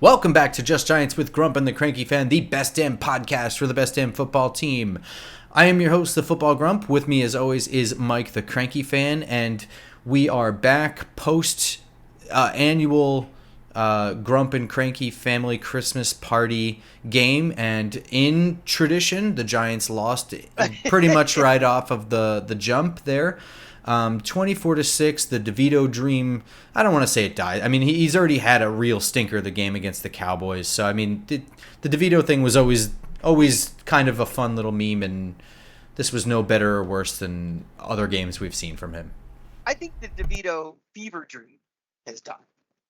Welcome back to Just Giants with Grump and the Cranky Fan, the best damn podcast for the best damn football team. I am your host, the Football Grump. With me, as always, is Mike, the Cranky Fan, and we are back post annual Grump and Cranky family Christmas party game. And in tradition, the Giants lost pretty much right off of the jump there. 24-6, the DeVito dream, I don't want to say it died. I mean, he's already had a real stinker the game against the Cowboys. So, I mean, the DeVito thing was always kind of a fun little meme, and this was no better or worse than other games we've seen from him. I think the DeVito fever dream has died.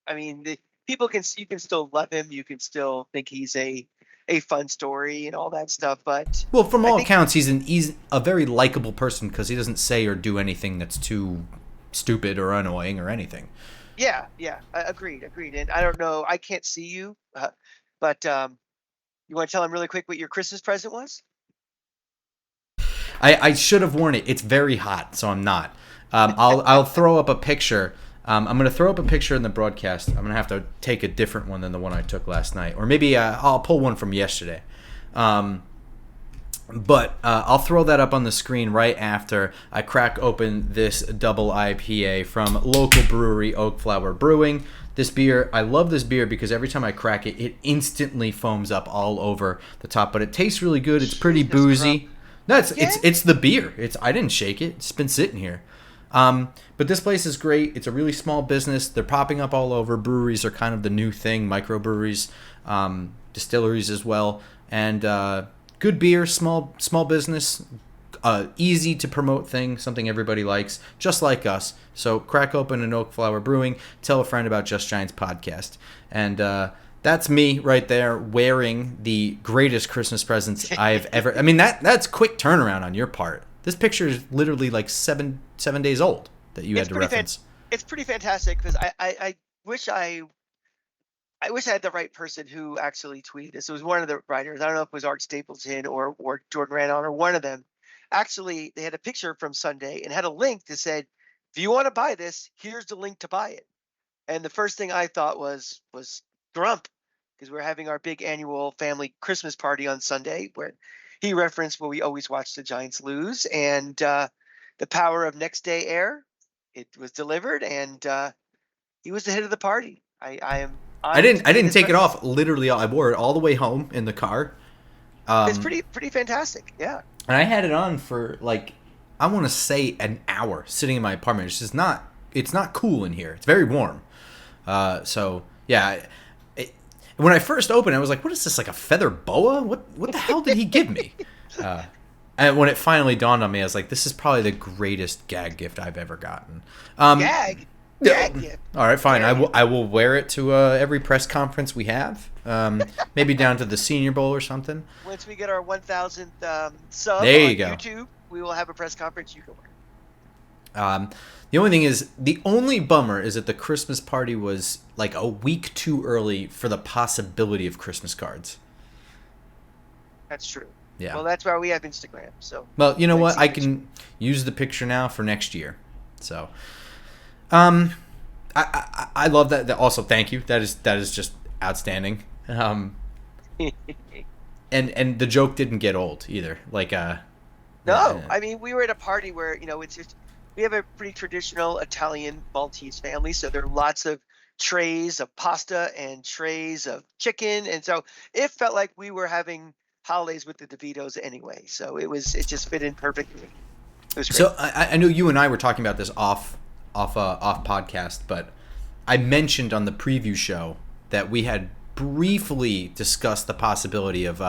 I mean, you can still love him. You can still think he's a fun story and all that stuff, but well, from all accounts, he's a very likable person because he doesn't say or do anything that's too stupid or annoying or anything. Yeah, agreed. And I don't know, I can't see you, but you want to tell him really quick what your Christmas present was? I should have worn it. It's very hot, so I'm not. I'll throw up a picture. I'm going to throw up a picture in the broadcast. I'm going to have to take a different one than the one I took last night. Or maybe I'll pull one from yesterday. But I'll throw that up on the screen right after I crack open this double IPA from local brewery Oak Flower Brewing. This beer, I love this beer because every time I crack it, it instantly foams up all over the top. But it tastes really good. It's pretty boozy. No, it's the beer. I didn't shake it. It's been sitting here. But this place is great. It's a really small business. They're popping up all over. Breweries are kind of the new thing. Microbreweries, distilleries as well. And good beer, small business, easy to promote thing, something everybody likes, just like us. So crack open an Oak Flower Brewing. Tell a friend about Just Giants podcast. And that's me right there wearing the greatest Christmas presents I've ever. I mean, that's quick turnaround on your part. This picture is literally like seven days old that you had to reference. It's pretty fantastic because I wish I had the right person who actually tweeted this. It was one of the writers. I don't know if it was Art Stapleton or Jordan Randon or one of them. Actually, they had a picture from Sunday and had a link that said, if you want to buy this, here's the link to buy it. And the first thing I thought was Grump, because we're having our big annual family Christmas party on Sunday where he referenced where we always watch the Giants lose, and the power of next day air. It was delivered, and he was the hit of the party. I didn't take it off. Literally, I wore it all the way home in the car. It's pretty fantastic. Yeah. And I had it on for like, I want to say an hour sitting in my apartment. It's just not. It's not cool in here. It's very warm. So yeah. When I first opened, I was like, "What is this? Like a feather boa? What the hell did he give me?" And when it finally dawned on me, I was like, "This is probably the greatest gag gift I've ever gotten." Gag gift. All right, fine. I will wear it to every press conference we have. Maybe down to the Senior Bowl or something. Once we get our 1,000th sub on YouTube, we will have a press conference you can wear. The only thing is, the only bummer is that the Christmas party was like a week too early for the possibility of Christmas cards. That's true. Yeah. Well, that's why we have Instagram. So. Well, you know what? I can use the picture now for next year. So, I love that. Also, thank you. That is just outstanding. And the joke didn't get old either. Like No, I mean, we were at a party where it's just. We have a pretty traditional Italian Maltese family, so there are lots of trays of pasta and trays of chicken, and so it felt like we were having holidays with the DeVitos anyway. So it just fit in perfectly. It was great. So I know you and I were talking about this off podcast, but I mentioned on the preview show that we had briefly discussed the possibility of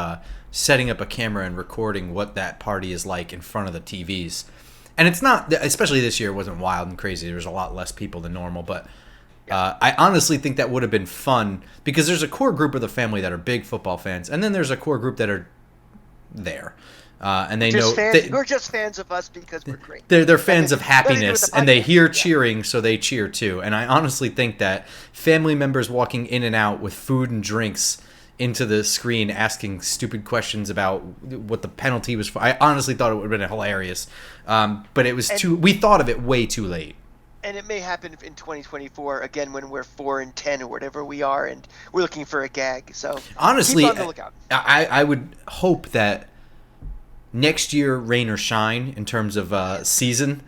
setting up a camera and recording what that party is like in front of the TVs. And it's not, especially this year, it wasn't wild and crazy. There was a lot less people than normal. But I honestly think that would have been fun because there's a core group of the family that are big football fans. And then there's a core group that are there. And they know we're just fans of us because we're great. They're fans of happiness, and they hear cheering, so they cheer too. And I honestly think that family members walking in and out with food and drinks into the screen asking stupid questions about what the penalty was for. I honestly thought it would have been hilarious. But it was we thought of it way too late. And it may happen in 2024 again when we're 4-10 or whatever we are, and we're looking for a gag. So keep Honestly, on the lookout. I would hope that next year, rain or shine, in terms of Yes. season.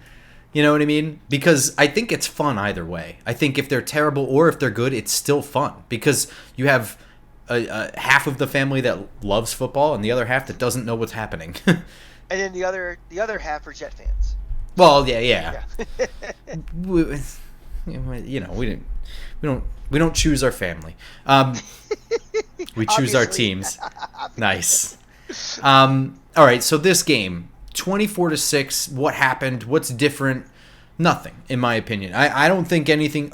You know what I mean? Because I think it's fun either way. I think if they're terrible or if they're good, it's still fun because you have a half of the family that loves football and the other half that doesn't know what's happening. And then the other half are Jet fans. So Well, yeah, yeah. yeah. We, you know, we don't choose our family. We choose our Obviously. teams. Nice. All right, so this game, 24-6. What happened? What's different? Nothing, in my opinion. I don't think anything.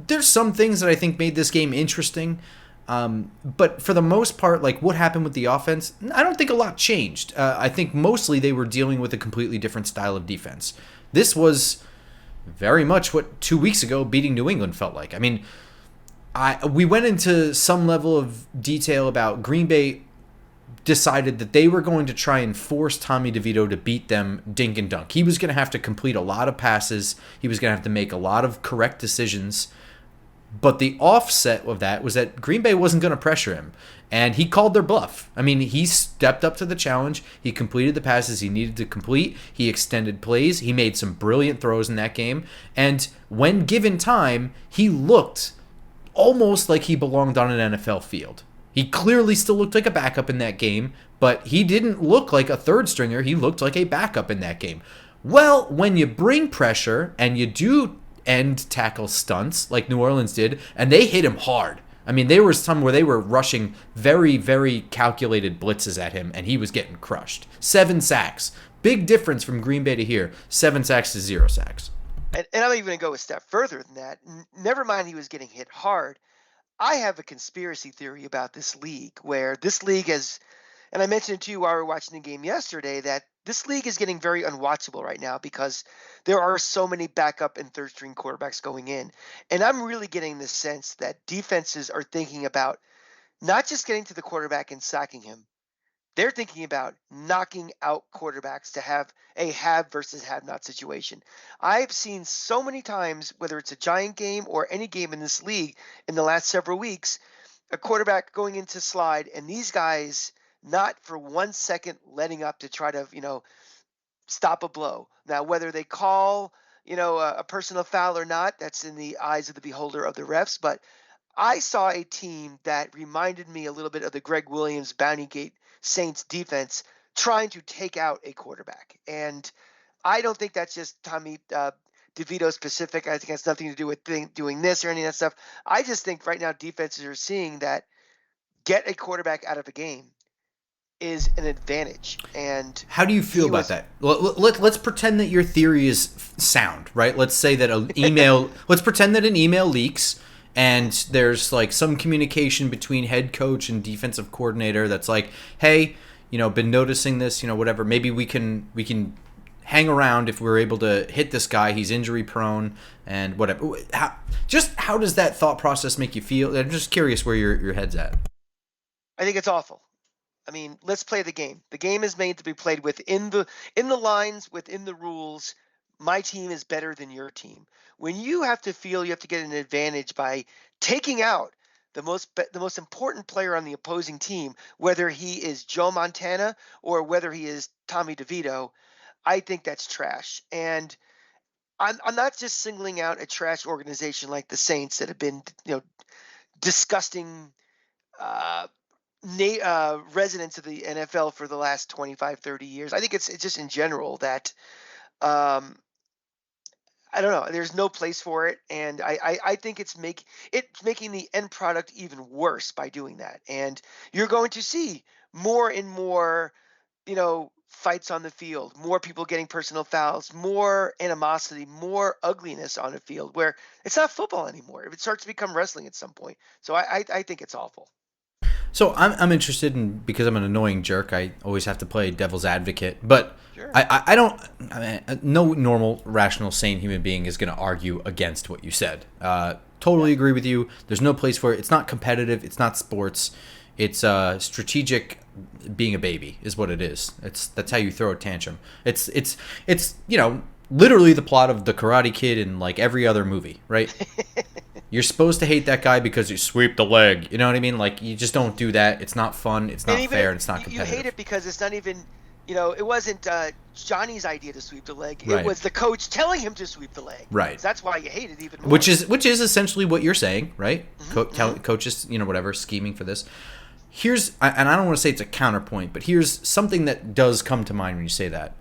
There's some things that I think made this game interesting, but for the most part, like what happened with the offense, I don't think a lot changed. I think mostly they were dealing with a completely different style of defense. This was very much what 2 weeks ago beating New England felt like. I mean, we went into some level of detail about Green Bay decided that they were going to try and force Tommy DeVito to beat them dink and dunk. He was going to have to complete a lot of passes. He was going to have to make a lot of correct decisions. But the offset of that was that Green Bay wasn't going to pressure him. And he called their bluff. I mean, he stepped up to the challenge. He completed the passes he needed to complete. He extended plays. He made some brilliant throws in that game. And when given time, he looked almost like he belonged on an NFL field. He clearly still looked like a backup in that game, but he didn't look like a third stringer. He looked like a backup in that game. Well, when you bring pressure and you do end tackle stunts like New Orleans did, and they hit him hard. I mean, there was some where they were rushing very, very calculated blitzes at him, and he was getting crushed. 7 sacks. Big difference from Green Bay to here. 7 sacks to 0 sacks. And I'm even going to go a step further than that. Never mind he was getting hit hard. I have a conspiracy theory about this league where this league has, and I mentioned it to you while we were watching the game yesterday, that this league is getting very unwatchable right now because there are so many backup and third string quarterbacks going in. And I'm really getting the sense that defenses are thinking about not just getting to the quarterback and sacking him, they're thinking about knocking out quarterbacks to have a have versus have not situation. I've seen so many times, whether it's a Giant game or any game in this league in the last several weeks, a quarterback going into slide and these guys not for 1 second letting up to try to, stop a blow. Now, whether they call, a personal foul or not, that's in the eyes of the beholder of the refs. But I saw a team that reminded me a little bit of the Greg Williams Bounty Gate Saints defense trying to take out a quarterback. And I don't think that's just Tommy DeVito specific. I think it has nothing to do with doing this or any of that stuff. I just think right now defenses are seeing that get a quarterback out of a game is an advantage. And How do you feel he about was that? Let's pretend that your theory is sound, right? Let's say that an email. Let's pretend that an email leaks, and there's like some communication between head coach and defensive coordinator that's like, "Hey, been noticing this, whatever. Maybe we can hang around if we're able to hit this guy. He's injury prone and whatever." How does that thought process make you feel? I'm just curious where your head's at. I think it's awful. I mean, let's play the game. The game is made to be played within the lines, within the rules. My team is better than your team. When you have to feel you have to get an advantage by taking out the most important player on the opposing team, whether he is Joe Montana or whether he is Tommy DeVito, I think that's trash. And I'm not just singling out a trash organization like the Saints that have been, disgusting uh, residents of the NFL for the last 25, 30 years. I think it's just in general that um, I don't know. There's no place for it, and I think it's making the end product even worse by doing that. And you're going to see more and more, fights on the field, more people getting personal fouls, more animosity, more ugliness on the field, where it's not football anymore. If it starts to become wrestling at some point, so I think it's awful. So I'm interested in, because I'm an annoying jerk, I always have to play devil's advocate. But Sure. I don't. I mean, no normal, rational, sane human being is going to argue against what you said. Totally Yeah. agree with you. There's no place for it. It's not competitive. It's not sports. It's strategic. Being a baby is what it is. That's how you throw a tantrum. It's literally the plot of The Karate Kid and like every other movie, right? You're supposed to hate that guy because you sweep the leg. You know what I mean? Like, you just don't do that. It's not fun. It's not fair. And it's not competitive. You hate it because it's not even, it wasn't Johnny's idea to sweep the leg. Right. It was the coach telling him to sweep the leg. Right. So that's why you hate it even more. Which is essentially what you're saying, right? Coaches, whatever, scheming for this. And I don't want to say it's a counterpoint, but here's something that does come to mind when you say that.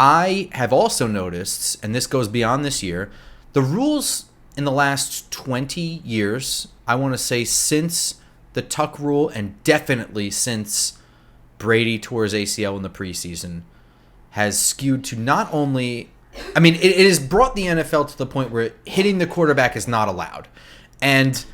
I have also noticed, and this goes beyond this year, the rules in the last 20 years, I want to say since the tuck rule and definitely since Brady tore his ACL in the preseason, has skewed to not only... I mean, it has brought the NFL to the point where hitting the quarterback is not allowed. And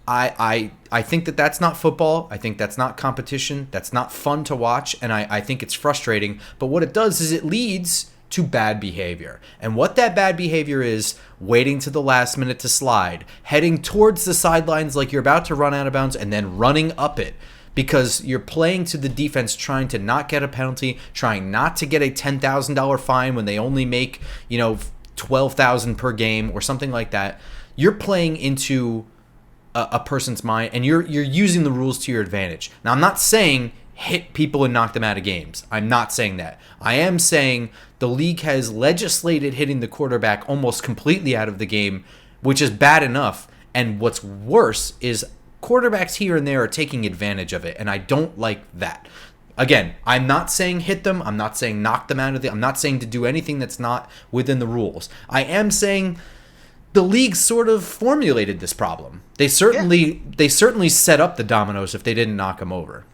I think that that's not football. I think that's not competition. That's not fun to watch. And I think it's frustrating. But what it does is it leads to bad behavior. And what that bad behavior is, waiting to the last minute to slide, heading towards the sidelines like you're about to run out of bounds, and then running up it. Because you're playing to the defense, trying to not get a penalty, trying not to get a $10,000 fine when they only make, $12,000 per game or something like that. You're playing into a person's mind, and you're using the rules to your advantage. Now, I'm not saying hit people and knock them out of games. I'm not saying that. I am saying the league has legislated hitting the quarterback almost completely out of the game, which is bad enough. And what's worse is quarterbacks here and there are taking advantage of it, and I don't like that. Again, I'm not saying hit them. I'm not saying knock them out of the... I'm not saying to do anything that's not within the rules. I am saying the league sort of formulated this problem. They certainly set up the dominoes if they didn't knock them over.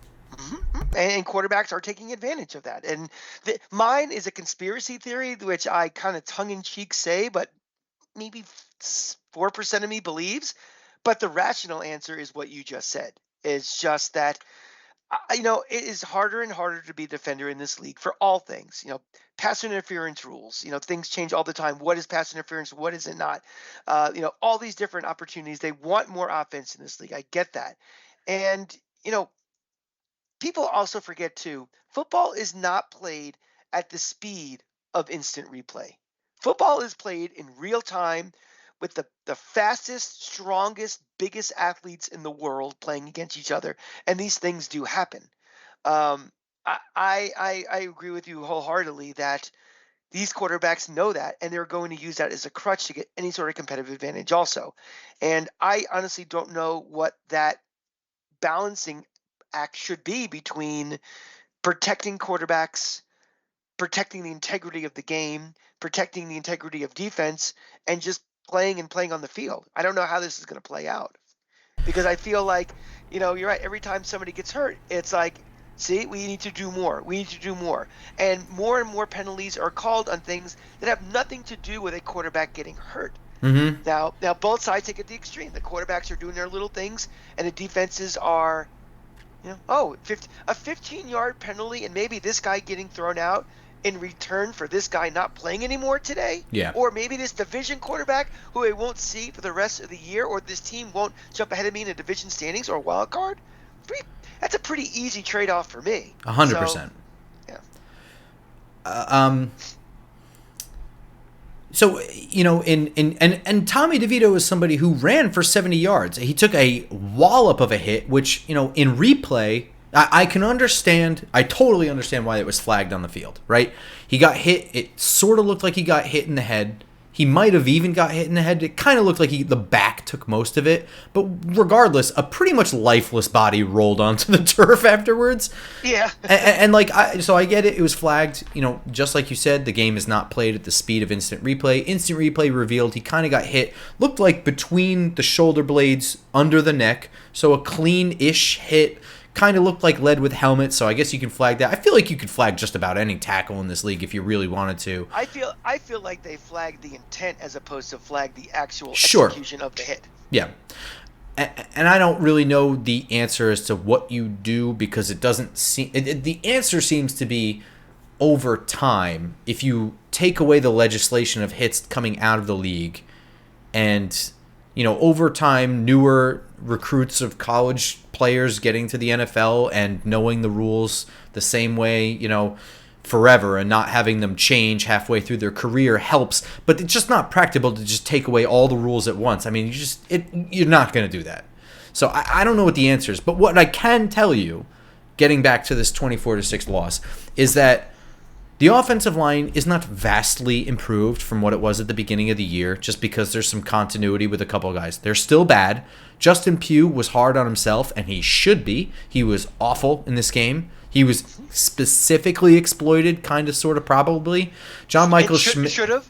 And quarterbacks are taking advantage of that. And mine is a conspiracy theory, which I kind of tongue-in-cheek say, but maybe 4% of me believes. But the rational answer is what you just said. It's just that, it is harder and harder to be a defender in this league for all things. Pass interference rules. Things change all the time. What is pass interference? What is it not? All these different opportunities. They want more offense in this league. I get that. And, people also forget, too, football is not played at the speed of instant replay. Football is played in real time with the fastest, strongest, biggest athletes in the world playing against each other. And these things do happen. I agree with you wholeheartedly that these quarterbacks know that, and they're going to use that as a crutch to get any sort of competitive advantage also. And I honestly don't know what that balancing act should be between protecting quarterbacks, protecting the integrity of the game, protecting the integrity of defense, and just playing on the field. I don't know how this is going to play out, because I feel like, you're right. Every time somebody gets hurt, it's like, see, we need to do more. We need to do more. And more penalties are called on things that have nothing to do with a quarterback getting hurt. Mm-hmm. Now both sides take it to the extreme. The quarterbacks are doing their little things, and the defenses are, a 15-yard penalty, and maybe this guy getting thrown out in return for this guy not playing anymore today. Yeah. Or maybe this division quarterback who I won't see for the rest of the year, or this team won't jump ahead of me in the division standings or wild card. That's a pretty easy trade-off for me. 100%. Yeah. So, and Tommy DeVito is somebody who ran for 70 yards. He took a wallop of a hit, which, in replay, I can understand. I totally understand why it was flagged on the field, right? He got hit. It sort of looked like he got hit in the head. He might have even got hit in the head. It kind of looked like the back took most of it. But regardless, a pretty much lifeless body rolled onto the turf afterwards. Yeah. So I get it. It was flagged. Just like you said, the game is not played at the speed of instant replay. Instant replay revealed he kind of got hit. Looked like between the shoulder blades under the neck. So a clean-ish hit. Kind of looked like lead with helmet, so I guess you can flag that. I feel like you could flag just about any tackle in this league if you really wanted to. I feel like they flagged the intent as opposed to flag the actual Sure. execution of the hit. Yeah. And I don't really know the answer as to what you do, because it doesn't seem... The answer seems to be over time, if you take away the legislation of hits coming out of the league, and, over time, newer recruits of college players getting to the NFL and knowing the rules the same way, forever, and not having them change halfway through their career helps, but it's just not practical to just take away all the rules at once. I mean, you're not going to do that. So I don't know what the answer is, but what I can tell you, getting back to this 24-6 loss, is that the offensive line is not vastly improved from what it was at the beginning of the year, just because there's some continuity with a couple of guys. They're still bad. Justin Pugh was hard on himself, and he should be. He was awful in this game. He was specifically exploited, kind of, sort of, probably. John Michael Schmidt should have,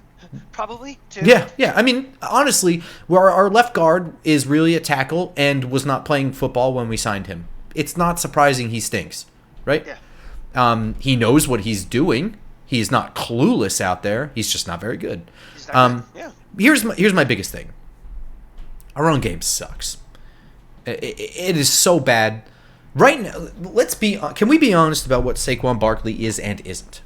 probably, too. Yeah. I mean, honestly, where our left guard is really a tackle and was not playing football when we signed him. It's not surprising he stinks, right? Yeah. He knows what he's doing. He's not clueless out there. He's just not very good. He's not good. Yeah. Here's my biggest thing. Our own game sucks. It is so bad. Right now, can we be honest about what Saquon Barkley is and isn't?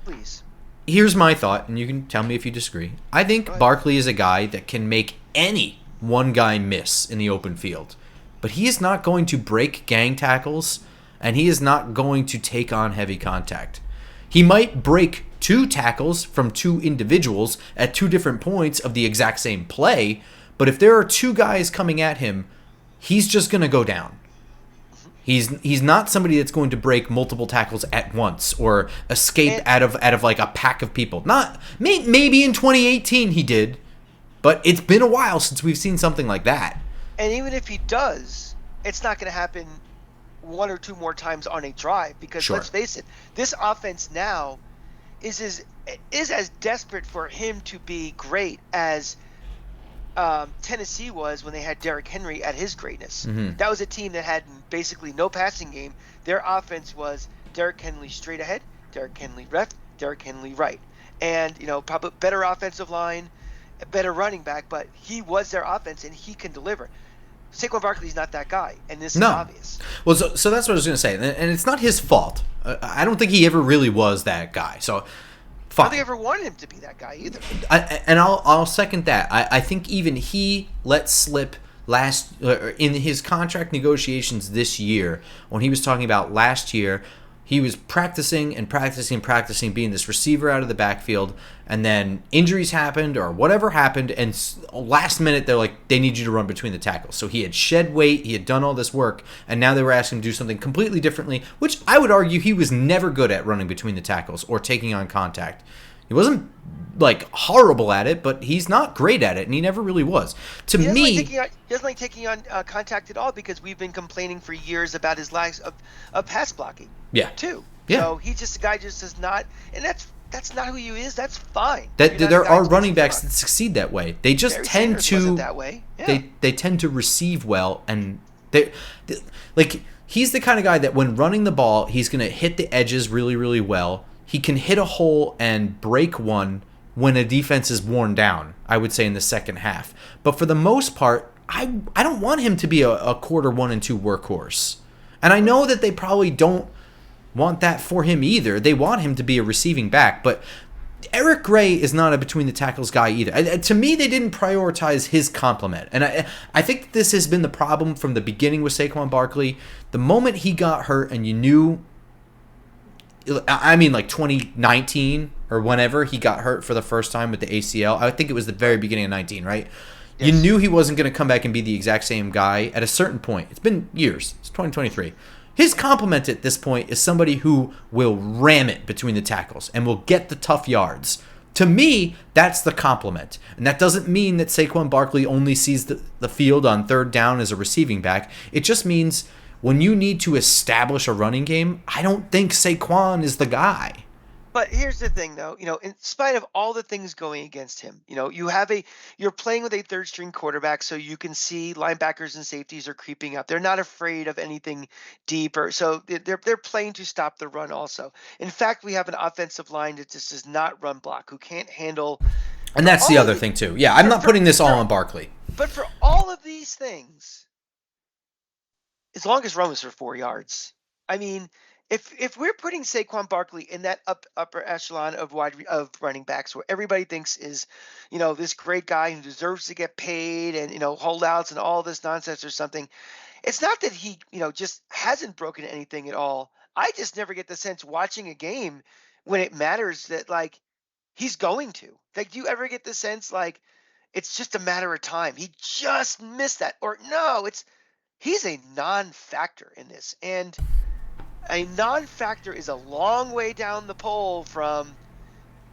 Please. Here's my thought, and you can tell me if you disagree. I think Barkley is a guy that can make any one guy miss in the open field. But he is not going to break gang tackles, and he is not going to take on heavy contact. He might break 2 tackles from 2 individuals at 2 different points of the exact same play, but if there are 2 guys coming at him, he's just going to go down. He's not somebody that's going to break multiple tackles at once or escape out of like a pack of people. Not maybe in 2018 he did, but it's been a while since we've seen something like that. And even if he does, it's not going to happen 1 or 2 more times on a drive, because let's face it, this offense now is as desperate for him to be great as Tennessee was when they had Derrick Henry at his greatness. Mm-hmm. That was a team that had basically no passing game. Their offense was Derrick Henry straight ahead, Derrick Henry left, Derrick Henry right, and probably better offensive line, a better running back, but he was their offense and he can deliver. Saquon Barkley's not that guy, and this is obvious. Well, so that's what I was going to say, and it's not his fault. I don't think he ever really was that guy. So I don't think I ever wanted him to be that guy either. I'll second that. I think even he let slip in his contract negotiations this year, when he was talking about last year, he was practicing being this receiver out of the backfield, and then injuries happened or whatever happened, and last minute they're like, they need you to run between the tackles. So he had shed weight, he had done all this work, and now they were asking him to do something completely differently, which I would argue he was never good at, running between the tackles or taking on contact. He wasn't like horrible at it, but he's not great at it, and he never really was. He doesn't like taking on contact at all, because we've been complaining for years about his lack of pass blocking. Yeah. Too. Yeah. So he's just a guy just does not, and that's not who he is. That's fine. There are running backs that succeed that way. They just tend to that way. Yeah. They tend to receive well, and they like he's the kind of guy that when running the ball, he's going to hit the edges really, really well. He can hit a hole and break one when a defense is worn down, I would say, in the second half. But for the most part, I don't want him to be a quarter 1 and 2 workhorse. And I know that they probably don't want that for him either. They want him to be a receiving back. But Eric Gray is not a between the tackles guy either. To me, they didn't prioritize his complement. And I think this has been the problem from the beginning with Saquon Barkley. The moment he got hurt and you knew, I mean, like 2019 or whenever he got hurt for the first time with the ACL. I think it was the very beginning of 19, right? Yes. You knew he wasn't going to come back and be the exact same guy at a certain point. It's been years. It's 2023. His complement at this point is somebody who will ram it between the tackles and will get the tough yards. To me, that's the compliment. And that doesn't mean that Saquon Barkley only sees the field on third down as a receiving back. It just means when you need to establish a running game, I don't think Saquon is the guy. But here's the thing, though. In spite of all the things going against him, you're playing with a third string quarterback, so you can see linebackers and safeties are creeping up. They're not afraid of anything deeper, so they're playing to stop the run. Also, in fact, we have an offensive line that just does not run block, who can't handle. And that's the other thing too. Yeah, I'm not putting this all on Barkley. But for all of these things, his longest run was for 4 yards. I mean, if we're putting Saquon Barkley in that upper echelon of running backs, where everybody thinks is, this great guy who deserves to get paid, and holdouts and all this nonsense or something, it's not that he just hasn't broken anything at all I just never get the sense watching a game when it matters that like he's going to. Like, do you ever get the sense like it's just a matter of time? He just missed that, or no, he's a non-factor in this, and a non-factor is a long way down the pole from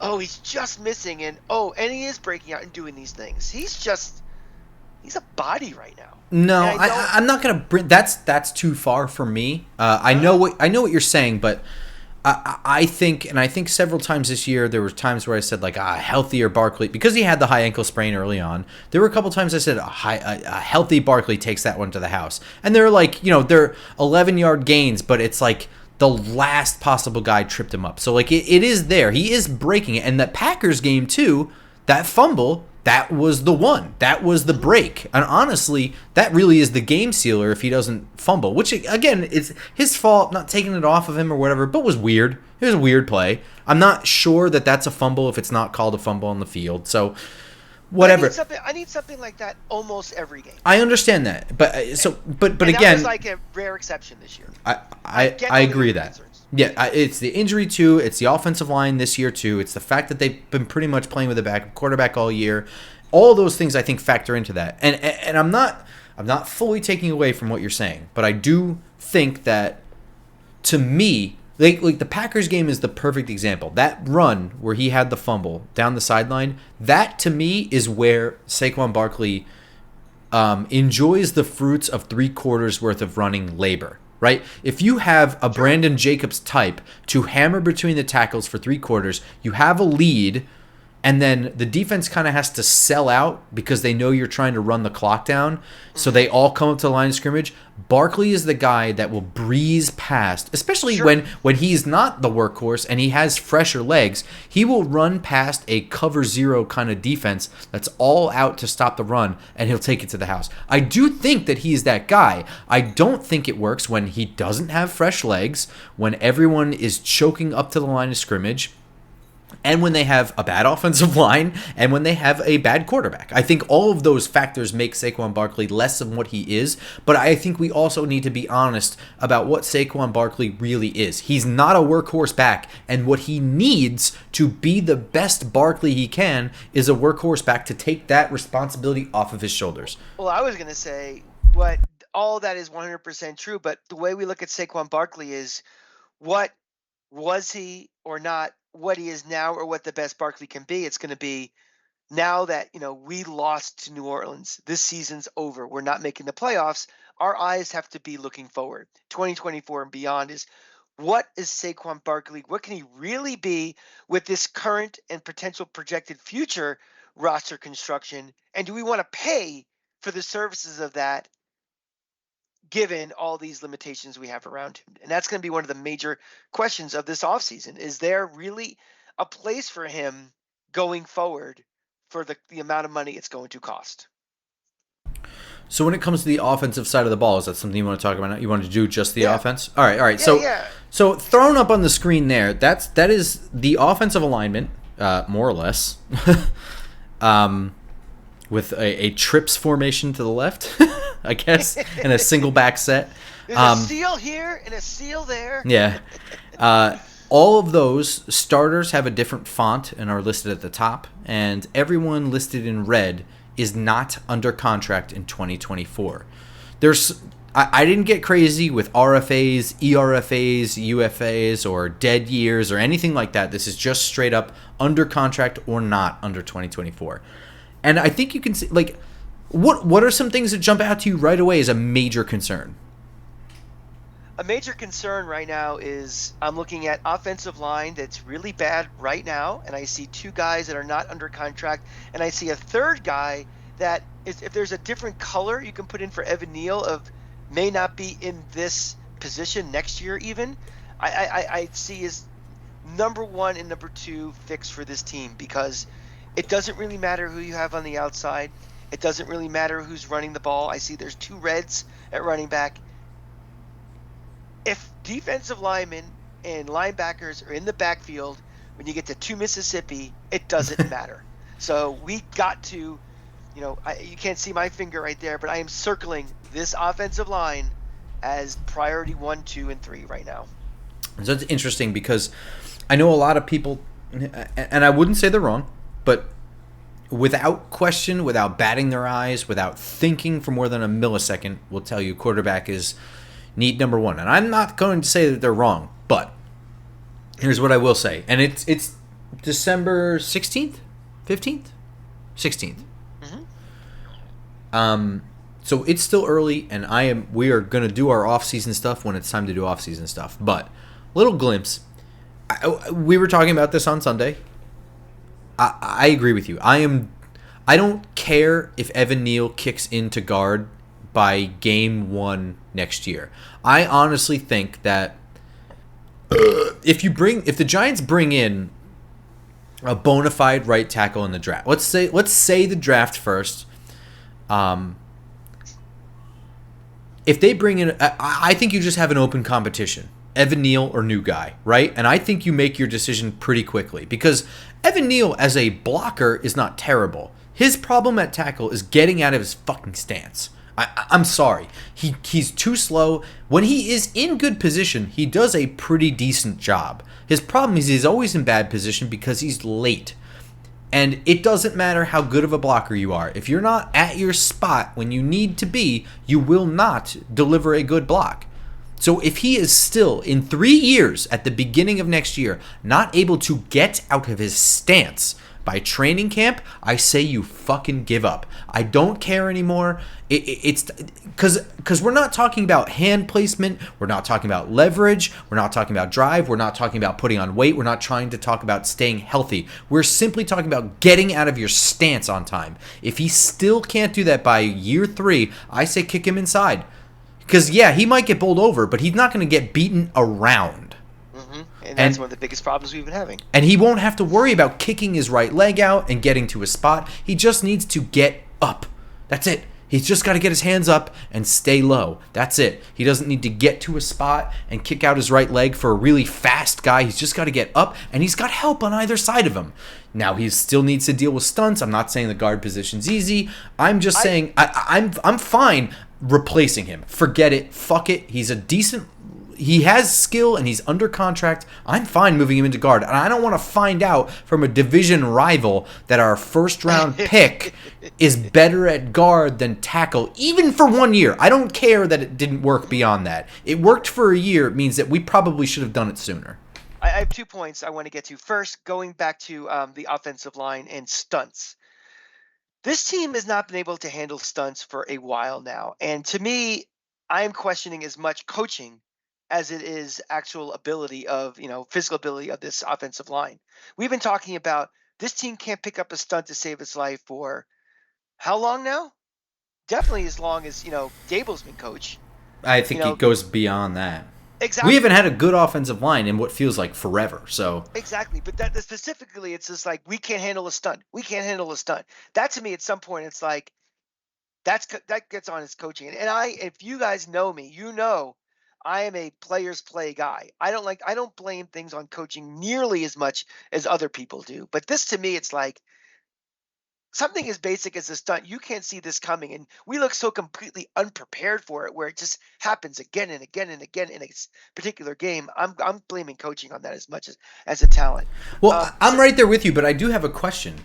oh he's just missing and he is breaking out and doing these things. He's a body right now. No, And I'm not gonna bring that's too far for me. I know what you're saying, but I think, and I think several times this year there were times where I said like healthier Barkley, because he had the high ankle sprain early on. There were a couple times I said a healthy Barkley takes that one to the house, and they're like they're 11-yard gains, but it's like the last possible guy tripped him up. So like it is there. He is breaking it, and that Packers game too, that fumble. That was the one. That was the break. And honestly, that really is the game sealer if he doesn't fumble, which, again, is his fault, not taking it off of him or whatever, but was weird. It was a weird play. I'm not sure that that's a fumble if it's not called a fumble on the field. So, whatever. I need something like that almost every game. I understand that. But and again, that was like a rare exception this year. I agree with that. Concerns. Yeah, it's the injury too. It's the offensive line this year too. It's the fact that they've been pretty much playing with a backup quarterback all year. All those things I think factor into that. And I'm not fully taking away from what you're saying, but I do think that, to me, like the Packers game is the perfect example. That run where he had the fumble down the sideline, that to me is where Saquon Barkley enjoys the fruits of 3 quarters worth of running labor. Right? If you have a Brandon Jacobs type to hammer between the tackles for 3 quarters, you have a lead, and then the defense kind of has to sell out because they know you're trying to run the clock down. So they all come up to the line of scrimmage. Barkley is the guy that will breeze past, especially when he's not the workhorse and he has fresher legs. He will run past a cover 0 kind of defense that's all out to stop the run, and he'll take it to the house. I do think that he's that guy. I don't think it works when he doesn't have fresh legs, when everyone is choking up to the line of scrimmage, and when they have a bad offensive line, and when they have a bad quarterback. I think all of those factors make Saquon Barkley less of what he is, but I think we also need to be honest about what Saquon Barkley really is. He's not a workhorse back, and what he needs to be the best Barkley he can is a workhorse back to take that responsibility off of his shoulders. Well, I was going to say, all that is 100% true, but the way we look at Saquon Barkley is what was he or not, what he is now, or what the best Barkley can be. It's going to be now that we lost to New Orleans. This season's over. We're not making the playoffs. Our eyes have to be looking forward. 2024 and beyond is what is Saquon Barkley? What can he really be with this current and potential projected future roster construction? And do we want to pay for the services of that, given all these limitations we have around him? And that's going to be one of the major questions of this offseason. Is there really a place for him going forward for the amount of money it's going to cost? So when it comes to the offensive side of the ball, is that something you want to talk about now? You want to do just the offense? All right. So thrown up on the screen there, that is the offensive alignment, more or less, with a trips formation to the left, I guess, and a single back set. There's a seal here and a seal there. Yeah. All of those starters have a different font and are listed at the top, and everyone listed in red is not under contract in 2024. I didn't get crazy with RFAs, ERFAs, UFAs, or dead years or anything like that. This is just straight up under contract or not under 2024. And I think you can see, like, what are some things that jump out to you right away as a major concern? A major concern right now is I'm looking at offensive line that's really bad right now, and I see 2 guys that are not under contract, and I see a third guy that is, if there's a different color you can put in for Evan Neal, may not be in this position next year even. I see as number 1 and number 2 fix for this team, because it doesn't really matter who you have on the outside. It doesn't really matter who's running the ball. I see there's 2 reds at running back. If defensive linemen and linebackers are in the backfield when you get to Mississippi, it doesn't matter. So we got to, you can't see my finger right there, but I am circling this offensive line as priority 1, 2, and 3 right now. So it's interesting because I know a lot of people, and I wouldn't say they're wrong, but without question, without batting their eyes, without thinking for more than a millisecond, will tell you quarterback is need number one. And I'm not going to say that they're wrong, but here's what I will say. And it's December 16th, 15th, 16th. Hmm. So it's still early, and we are going to do our off-season stuff when it's time to do off-season stuff. But little glimpse. We were talking about this on Sunday. I agree with you. I don't care if Evan Neal kicks into guard by game 1 next year. I honestly think that if the Giants bring in a bona fide right tackle in the draft, let's say the draft first. If they bring in, I think you just have an open competition. Evan Neal or new guy, right? And I think you make your decision pretty quickly because Evan Neal as a blocker is not terrible. His problem at tackle is getting out of his fucking stance. I'm sorry. He's too slow. When he is in good position, he does a pretty decent job. His problem is he's always in bad position because he's late. And it doesn't matter how good of a blocker you are. If you're not at your spot when you need to be, you will not deliver a good block. So if he is still, in 3 years, at the beginning of next year, not able to get out of his stance by training camp, I say you fucking give up. I don't care anymore. It's because we're not talking about hand placement. We're not talking about leverage. We're not talking about drive. We're not talking about putting on weight. We're not trying to talk about staying healthy. We're simply talking about getting out of your stance on time. If he still can't do that by year 3, I say kick him inside. Because, yeah, he might get bowled over, but he's not going to get beaten around. Hmm. And that's one of the biggest problems we've been having. And he won't have to worry about kicking his right leg out and getting to a spot. He just needs to get up. That's it. He's just got to get his hands up and stay low. That's it. He doesn't need to get to a spot and kick out his right leg for a really fast guy. He's just got to get up, and he's got help on either side of him. Now, he still needs to deal with stunts. I'm not saying the guard position's easy. I'm just saying I'm fine replacing him. Forget it. Fuck it. He has skill and he's under contract. I'm fine moving him into guard. And I don't want to find out from a division rival that our first round pick is better at guard than tackle, even for 1 year. I don't care that it didn't work beyond that. It worked for a year. It means that we probably should have done it sooner. I have 2 points I want to get to. First, going back to the offensive line and stunts. This team has not been able to handle stunts for a while now. And to me, I am questioning as much coaching as it is actual ability of, physical ability of this offensive line. We've been talking about this team can't pick up a stunt to save its life for how long now? Definitely as long as, Dable's been coach. I think it goes beyond that. Exactly. We haven't had a good offensive line in what feels like forever. So Exactly, but that specifically, it's just like we can't handle a stunt. We can't handle a stunt. That to me, at some point, it's like that gets on his coaching. And if you guys know me, I am a players play guy. I don't blame things on coaching nearly as much as other people do. But this to me, it's like something as basic as a stunt. You can't see this coming, and we look so completely unprepared for it, where it just happens again and again and again in a particular game. I'm blaming coaching on that as much as a talent. Well, I'm right there with you, but I do have a question.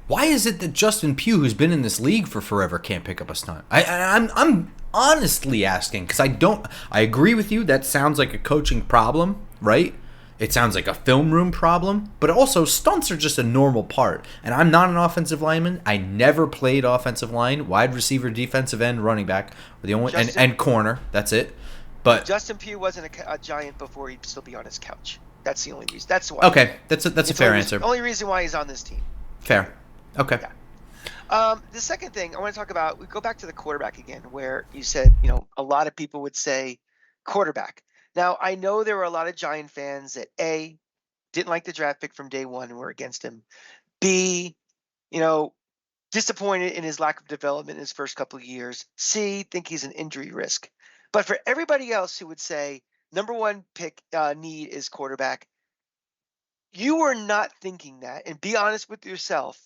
Why is it that Justin Pugh, who's been in this league for forever, can't pick up a stunt? I'm honestly asking because I agree with you. That sounds like a coaching problem, right? It sounds like a film room problem, but also stunts are just a normal part. And I'm not an offensive lineman. I never played offensive line, wide receiver, defensive end, running back, or the only and corner. That's it. But Justin Pugh wasn't a Giant before he'd still be on his couch. That's the only reason. That's why. Okay, that's a fair answer. Only reason why he's on this team. Fair. Okay. Yeah. The second thing I want to talk about, we go back to the quarterback again, where you said, a lot of people would say quarterback. Now, I know there were a lot of Giant fans that A, didn't like the draft pick from day one and were against him. B, disappointed in his lack of development in his first couple of years. C, think he's an injury risk. But for everybody else who would say number one pick need is quarterback, you were not thinking that, and be honest with yourself,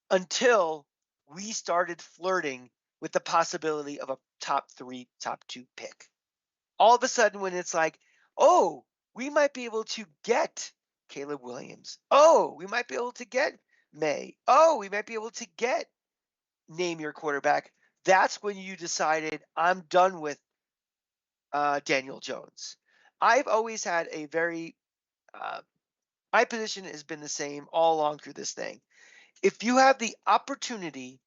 until we started flirting with the possibility of a top 3, top 2 pick. All of a sudden, when it's like, oh, we might be able to get Caleb Williams. Oh, we might be able to get May. Oh, we might be able to get name your quarterback. That's when you decided, I'm done with Daniel Jones. I've always had a very my position has been the same all along through this thing. If you have the opportunity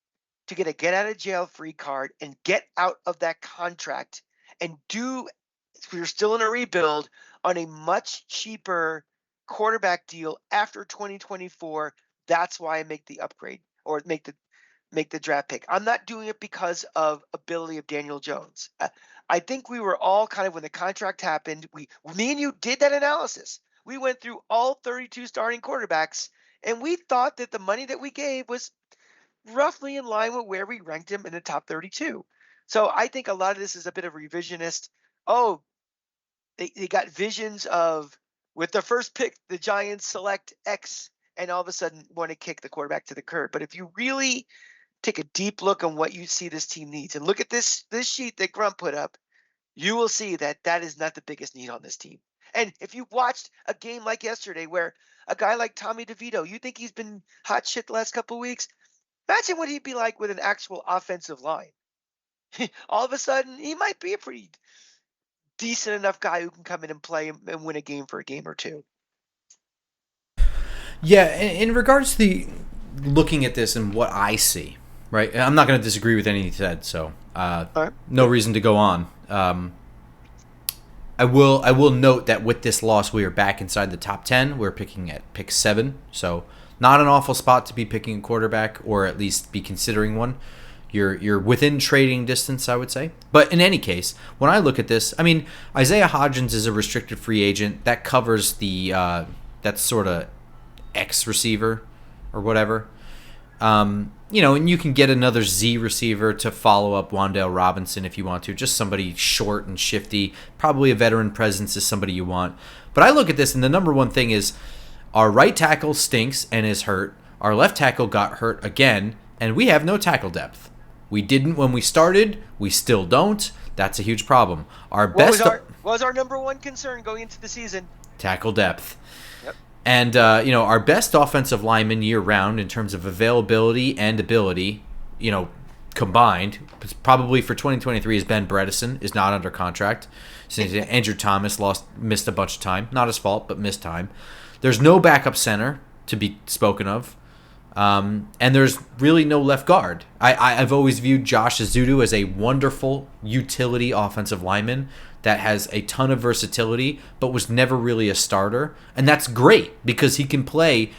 to get a get out of jail free card and get out of that contract and you're still in a rebuild on a much cheaper quarterback deal after 2024, that's why I make the upgrade or make the draft pick. I'm not doing it because of ability of Daniel Jones. I think we were all kind of, when the contract happened, me and you did that analysis. We went through all 32 starting quarterbacks, and we thought that the money that we gave was roughly in line with where we ranked him in the top 32. So I think a lot of this is a bit of revisionist. Oh, they got visions of, with the first pick, the Giants select X, and all of a sudden want to kick the quarterback to the curb. But if you really take a deep look on what you see this team needs and look at this sheet that Grump put up, you will see that is not the biggest need on this team. And if you watched a game like yesterday where a guy like Tommy DeVito, you think he's been hot shit the last couple of weeks, imagine what he'd be like with an actual offensive line. All of a sudden, he might be a pretty decent enough guy who can come in and play and win a game for a game or two. Yeah, in regards to the looking at this and what I see, right? I'm not going to disagree with anything you said, so right. No reason to go on. I will note that with this loss, we are back inside the top 10. We're picking at pick 7, so not an awful spot to be picking a quarterback, or at least be considering one. You're within trading distance, I would say. But in any case, when I look at this, I mean, Isaiah Hodgins is a restricted free agent. That covers the that sort of X receiver or whatever. And you can get another Z receiver to follow up Wan'Dale Robinson if you want to. Just somebody short and shifty. Probably a veteran presence is somebody you want. But I look at this, and the number one thing is our right tackle stinks and is hurt. Our left tackle got hurt again, and we have no tackle depth. We didn't when we started. We still don't. That's a huge problem. What was our number one concern going into the season? Tackle depth. Yep. And, our best offensive lineman year-round in terms of availability and ability, combined, probably for 2023 is Ben Bredesen, is not under contract. Since Andrew Thomas missed a bunch of time. Not his fault, but missed time. There's no backup center to be spoken of. And there's really no left guard. I've always viewed Josh Azudu as a wonderful utility offensive lineman that has a ton of versatility, but was never really a starter. And that's great because he can play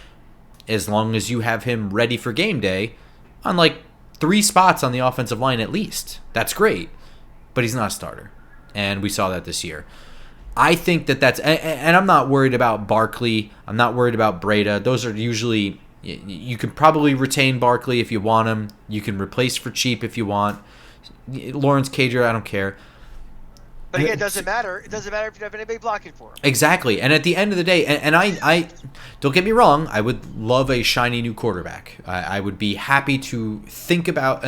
as long as you have him ready for game day on like 3 spots on the offensive line at least. That's great, but he's not a starter. And we saw that this year. I think that's, and I'm not worried about Barkley. I'm not worried about Breda. Those are usually, you can probably retain Barkley if you want him. You can replace for cheap if you want. Lawrence Cager, I don't care. But again, it doesn't matter. It doesn't matter if you have anybody blocking for him. Exactly. And at the end of the day, and I don't get me wrong, I would love a shiny new quarterback. I would be happy to think about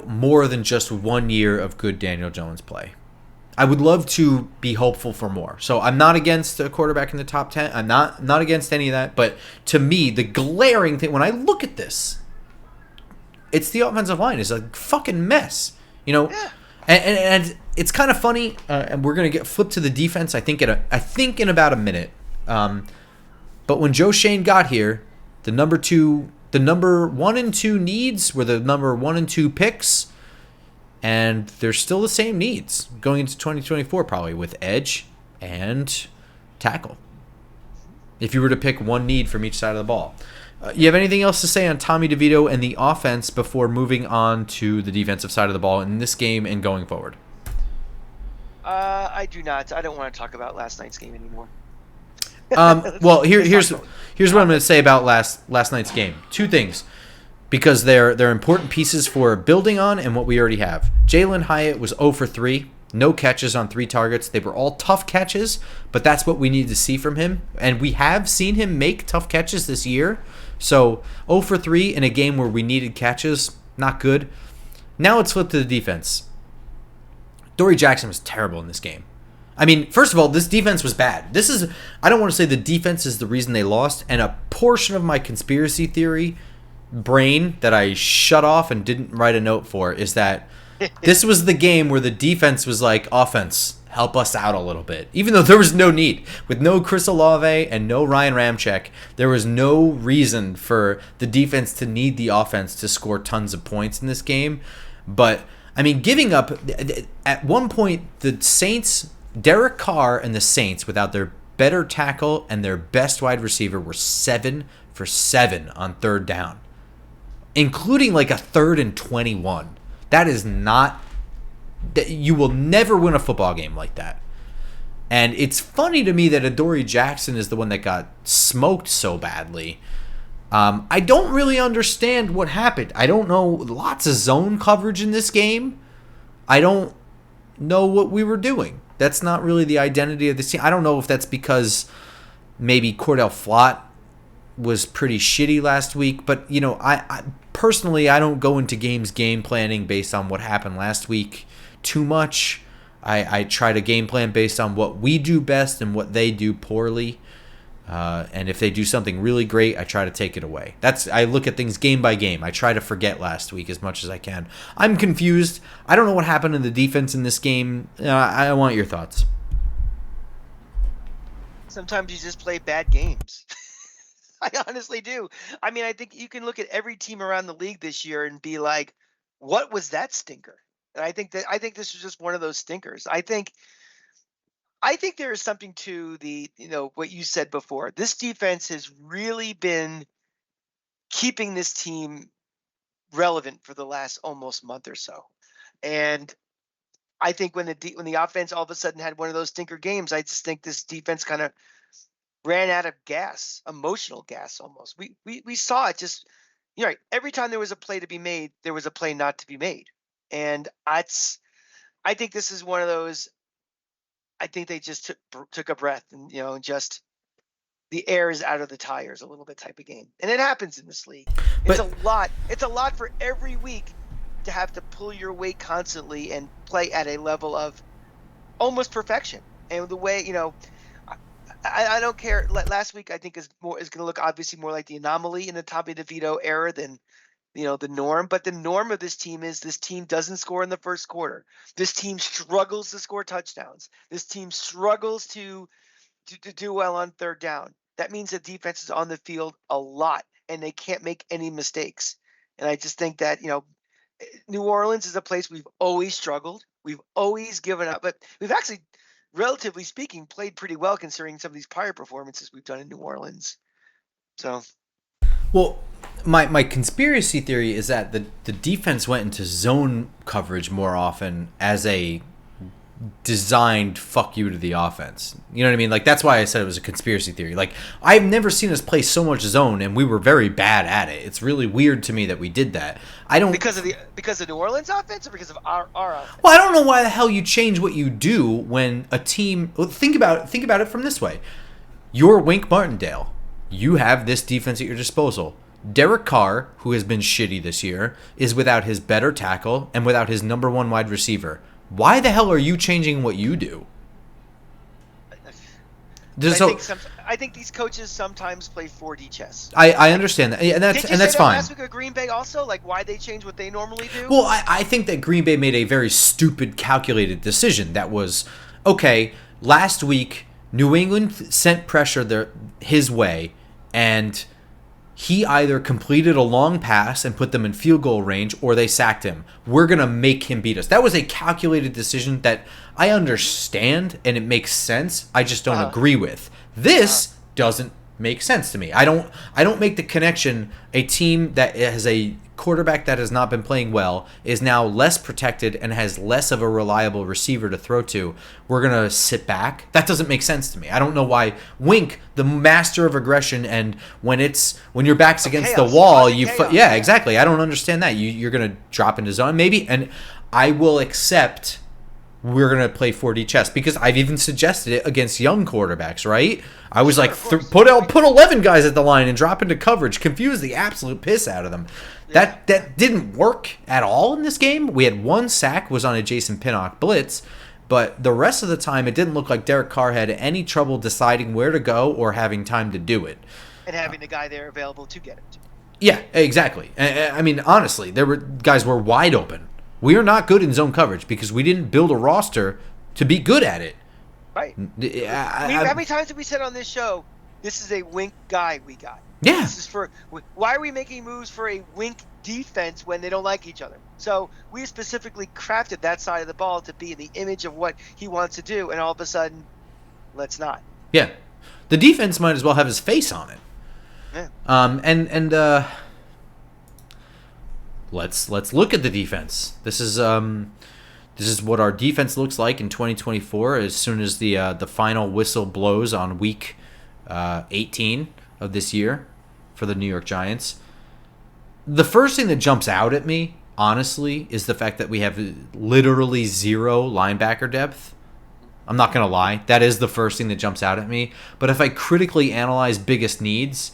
more than just 1 year of good Daniel Jones play. I would love to be hopeful for more. So I'm not against a quarterback in the top 10. I'm not against any of that. But to me, the glaring thing, when I look at this, it's the offensive line. It's a fucking mess. Yeah. And it's kind of funny, and we're gonna get flipped to the defense. I think in about a minute. But when Joe Shane got here, the number 1 and 2 needs were the number 1 and 2 picks, and they're still the same needs going into 2024, probably with edge and tackle. If you were to pick one need from each side of the ball. You have anything else to say on Tommy DeVito and the offense before moving on to the defensive side of the ball in this game and going forward? I do not. I don't want to talk about last night's game anymore. Well, here's what I'm going to say about last night's game. 2 things, because they're important pieces for building on and what we already have. Jalen Hyatt was 0 for 3. No catches on 3 targets. They were all tough catches, but that's what we need to see from him. And we have seen him make tough catches this year. So 0 for 3 in a game where we needed catches, not good. Now let's flip to the defense. Dory Jackson was terrible in this game. I mean, first of all, this defense was bad. I don't want to say the defense is the reason they lost, and a portion of my conspiracy theory brain that I shut off and didn't write a note for is that this was the game where the defense was like, offense, help us out a little bit. Even though there was no need. With no Chris Olave and no Ryan Ramczyk, there was no reason for the defense to need the offense to score tons of points in this game. But, I mean, giving up, at one point, the Saints, Derek Carr and the Saints, without their better tackle and their best wide receiver, were 7 for 7 on third down, including like a 3rd and 21. That is not... You will never win a football game like that. And it's funny to me that Adoree Jackson is the one that got smoked so badly. I don't really understand what happened. I don't know. Lots of zone coverage in this game. I don't know what we were doing. That's not really the identity of this team. I don't know if that's because maybe Cordell Flott was pretty shitty last week. But, you know, I personally, I don't go into games game planning based on what happened last week too much. I try to game plan based on what we do best and what they do poorly. And if they do something really great, I try to take it away. I look at things game by game. I try to forget last week as much as I can. I'm confused. I don't know what happened in the defense in this game. I want your thoughts. Sometimes you just play bad games. I honestly do. I mean, I think you can look at every team around the league this year and be like, what was that stinker? And I think this was just one of those stinkers. I think there is something to the, you know, what you said before. This defense has really been keeping this team relevant for the last almost month or so. And I think when the offense all of a sudden had one of those stinker games, I just think this defense kind of ran out of gas, emotional gas almost. We saw it just, you know, every time there was a play to be made, there was a play not to be made. And I think this is one of those. I think they just took a breath and, you know, just the air is out of the tires a little bit type of game. And it happens in this league. It's a lot for every week to have to pull your weight constantly and play at a level of almost perfection. And the way, you know, I don't care. Last week I think is going to look obviously more like the anomaly in the Tommy DeVito era than, you know, the norm. But the norm of this team is this team doesn't score in the first quarter. This team struggles to score touchdowns. This team struggles to do well on third down. That means the defense is on the field a lot and they can't make any mistakes. And I just think that, you know, New Orleans is a place we've always struggled. We've always given up, but we've actually, relatively speaking, played pretty well considering some of these prior performances we've done in New Orleans. So, well, my conspiracy theory is that the defense went into zone coverage more often as a designed fuck you to the offense. You know what I mean? Like, that's why I said it was a conspiracy theory. Like, I've never seen us play so much zone, and we were very bad at it. It's really weird to me that we did that. I don't because of New Orleans offense or because of our offense? Well, I don't know why the hell you change what you do when a team. Well, think about it from this way. You're Wink Martindale. You have this defense at your disposal. Derek Carr, who has been shitty this year, is without his better tackle and without his number one wide receiver. Why the hell are you changing what you do? I think these coaches sometimes play 4D chess. I understand that, and that's fine. Last week at Green Bay also, like, why they change what they normally do? Well, I think that Green Bay made a very stupid, calculated decision. That was, okay, last week New England sent pressure his way, and he either completed a long pass and put them in field goal range or they sacked him. We're going to make him beat us. That was a calculated decision that I understand and it makes sense. I just don't agree with. This doesn't make sense to me. I don't make the connection. A team that has a quarterback that has not been playing well is now less protected and has less of a reliable receiver to throw to. We're going to sit back. That doesn't make sense to me. I don't know why Wink, the master of aggression, and when your back's against the wall, exactly. I don't understand that. You're going to drop into zone maybe, and I will accept we're going to play 4D chess because I've even suggested it against young quarterbacks, right? I was put 11 guys at the line and drop into coverage, confuse the absolute piss out of them. Yeah. That didn't work at all in this game. We had one sack, was on a Jason Pinnock blitz, But the rest of the time, it didn't look like Derek Carr had any trouble deciding where to go or having time to do it. And having the guy there available to get it. Yeah, exactly. I mean, honestly, guys were wide open. We are not good in zone coverage because we didn't build a roster to be good at it. Right. How many times have we said on this show, this is a wink guy we got? Yeah. This is why are we making moves for a wink defense when they don't like each other? So we specifically crafted that side of the ball to be the image of what he wants to do, and all of a sudden, let's not. Yeah. The defense might as well have his face on it. Yeah. Let's look at the defense. This is what our defense looks like in 2024 as soon as the final whistle blows on week 18 of this year for the New York Giants. The first thing that jumps out at me, honestly, is the fact that we have literally zero linebacker depth. I'm not going to lie. That is the first thing that jumps out at me. But if I critically analyze biggest needs,